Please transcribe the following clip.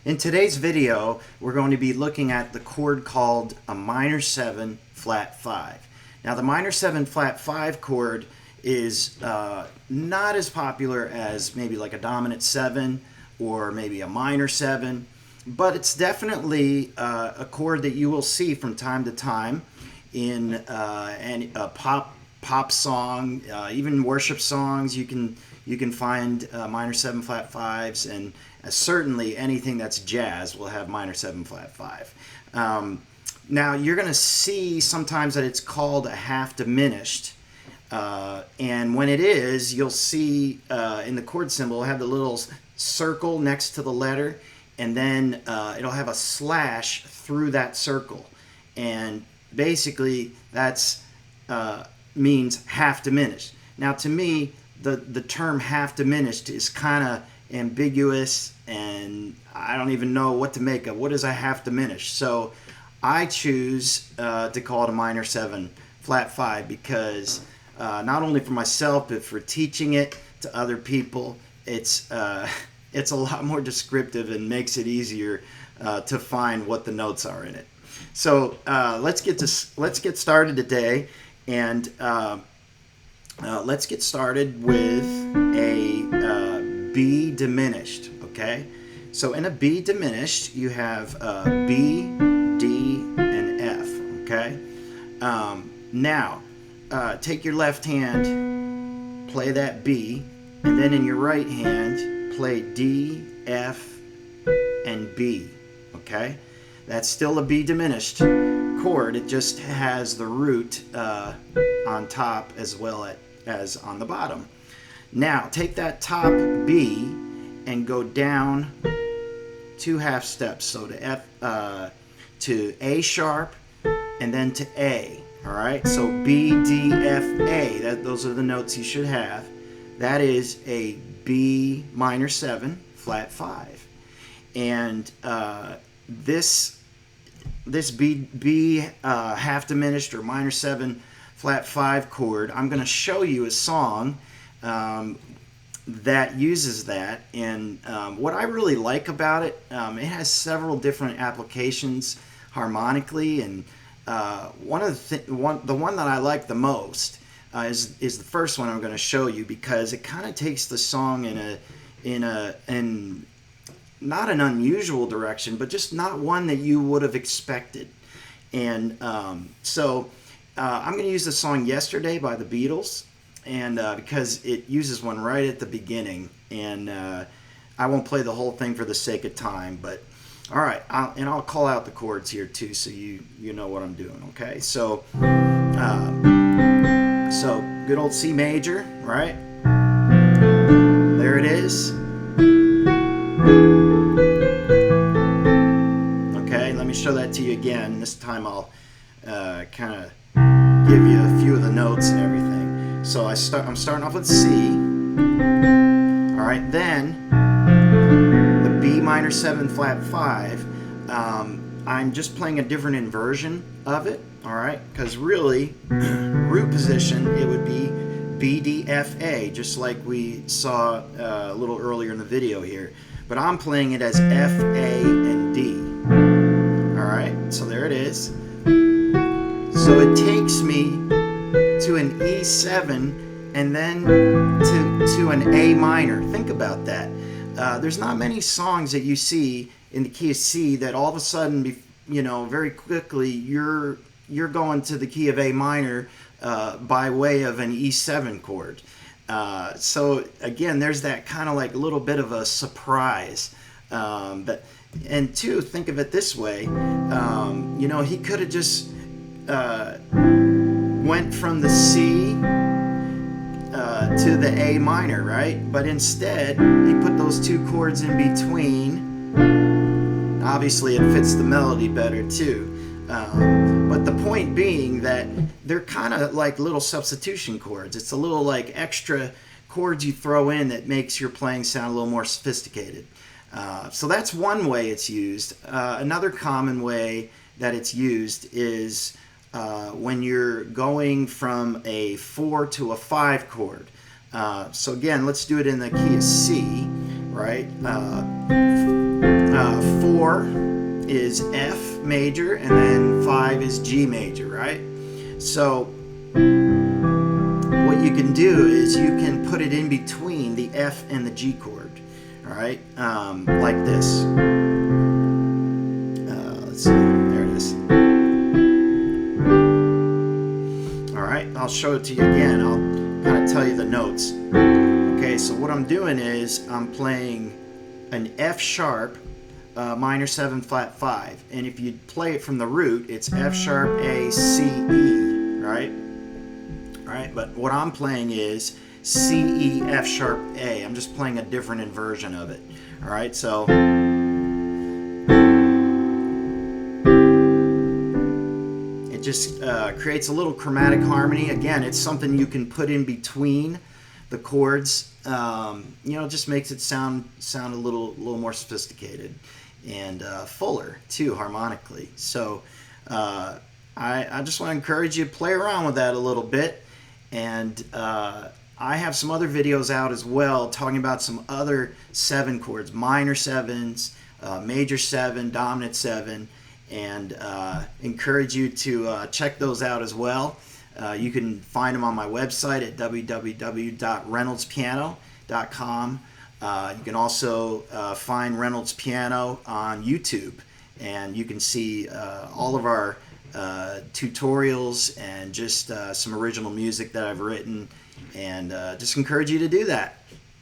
In today's video, we're going to be looking at the chord called a minor 7 flat 5. Now the minor 7 flat 5 chord is not as popular as maybe like a dominant 7 or maybe a minor 7, but it's definitely a chord that you will see from time to time in a pop song, even worship songs. You can find minor 7 flat 5s, and certainly anything that's jazz will have minor 7 flat 5. Now you're going to see sometimes that it's called a half diminished, and when it is, you'll see in the chord symbol have the little circle next to the letter, and then it'll have a slash through that circle, and basically that's means half diminished. Now to me, the term half diminished is kind of ambiguous, and I don't even know what to make of. What is a half diminished? So I choose to call it a minor 7 flat 5 because not only for myself but for teaching it to other people, it's a lot more descriptive and makes it easier to find what the notes are in it. So let's get started today, and let's get started with a B diminished. Okay, so in a B diminished, you have B, D, and F. Okay, now take your left hand, play that B, and then in your right hand, play D, F, and B. Okay, that's still a B diminished chord. It just has the root on top as well as on the bottom. Now take that top B and go down 2 half steps, so to F, to A sharp, and then to A. All right, so B, D, F, A. Those are the notes you should have. That is a B minor 7 flat 5, and this B half diminished or minor 7 flat 5 chord, I'm going to show you a song that uses that, and what I really like about it, it has several different applications harmonically, and the one that I like the most is the first one I'm going to show you, because it kind of takes the song in not an unusual direction, but just not one that you would have expected. And so I'm going to use the song Yesterday by the Beatles, and because it uses one right at the beginning, and I won't play the whole thing for the sake of time, but all right, I'll call out the chords here too, so you know what I'm doing. Okay, so good old C major, right? There it is. Okay, let me show that to you again. This time I'll kind of give you a few of the notes and everything. So I'm starting off with C. All right, then the B minor 7 flat 5. I'm just playing a different inversion of it. All right, because really, root position, it would be B, D, F, A, just like we saw a little earlier in the video here. But I'm playing it as F, A, and D. All right, so there it is. So it takes me to an E7 and then to an A minor. Think about that. There's not many songs that you see in the key of C that all of a sudden, very quickly you're going to the key of A minor by way of an E7 chord. So again, there's that kind of like a little bit of a surprise. And two, think of it this way. He could have just went from the C to the A minor, right? But instead, he put those 2 chords in between. Obviously, it fits the melody better too. But the point being that they're kind of like little substitution chords. It's a little like extra chords you throw in that makes your playing sound a little more sophisticated. So that's one way it's used. Another common way that it's used is when you're going from a 4 to a 5 chord. So again, let's do it in the key of C, right? 4 4 is F major, and then 5 is G major, right? So what you can do is you can put it in between the F and the G chord, all right? Like this. Let's see, there it is. All right, I'll show it to you again. I'll kind of tell you the notes. Okay, so what I'm doing is I'm playing an F sharp, minor 7 flat 5, and if you play it from the root, it's F sharp A C E, right? All right, but what I'm playing is C E F sharp A. I'm just playing a different inversion of it. All right, so it just creates a little chromatic harmony. Again, it's something you can put in between the chords. You know, it just makes it sound a little more sophisticated and fuller too, harmonically. So I just want to encourage you to play around with that a little bit. And I have some other videos out as well talking about some other 7 chords, minor 7s, major 7, dominant 7, and encourage you to check those out as well. You can find them on my website at www.reynoldspiano.com. You can also find Reynolds Piano on YouTube, and you can see all of our tutorials and just some original music that I've written, and just encourage you to do that.